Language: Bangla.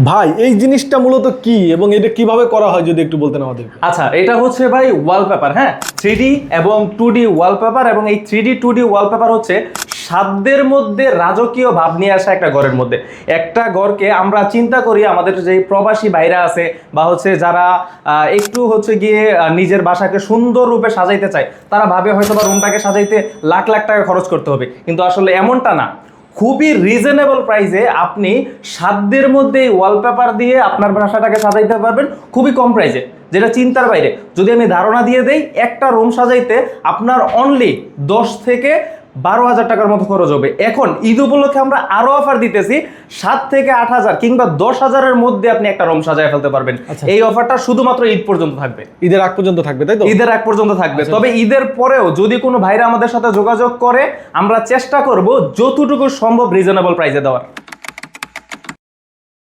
ভাই এই জিনিসটা মূলত কি এবং এটা কিভাবে করা হয় যদি একটু বলতেন আমাদের। আচ্ছা, এটা হচ্ছে ভাই ওয়ালপেপার, হ্যাঁ, 3D এবং 2D ওয়ালপেপার। এবং এই 3D 2D ওয়ালপেপার হচ্ছে সাধ্যের মধ্যে রাজকীয় ভাব নিয়ে আসা একটা ঘরের মধ্যে। একটা ঘরকে আমরা চিন্তা করি, আমাদের যে প্রবাসী ভাইরা আছে বা হচ্ছে যারা একটু হচ্ছে গিয়ে নিজের বাসাকে সুন্দর রূপে সাজাইতে চায়, তারা ভাবে হয়তো বা রুমটাকে সাজাইতে লাখ লাখ টাকা খরচ করতে হবে, কিন্তু আসলে এমনটা না। খুবই রিজনেবল প্রাইসে আপনি সাধ্যের মধ্যে ওয়ালপেপার দিয়ে আপনার বাসাটাকে সাজাইতে পারবেন খুবই কম প্রাইসে, যেটা চিন্তার বাইরে। যদি আমি ধারণা দিয়ে দেই, একটা রুম সাজাইতে আপনার অনলি 10 থেকে 12,000 টাকার মতো খরচ হবে। এখন ঈদ উপলক্ষে আমরা আরো অফার দিতেছি, 7 থেকে 8,000 কিংবা 10,000-এর মধ্যে আপনি একটা রুম সাজায় ফেলতে পারবেন। এই অফারটা শুধুমাত্র ঈদ পর্যন্ত থাকবে, ঈদের আগ পর্যন্ত থাকবে, তাই তো? ঈদের আগ পর্যন্ত থাকবে। তবে ঈদের পরেও যদি কোনো ভাইরা আমাদের সাথে যোগাযোগ করে, আমরা চেষ্টা করব যতটুকু সম্ভব রিজনেবল প্রাইসে দেওয়ার।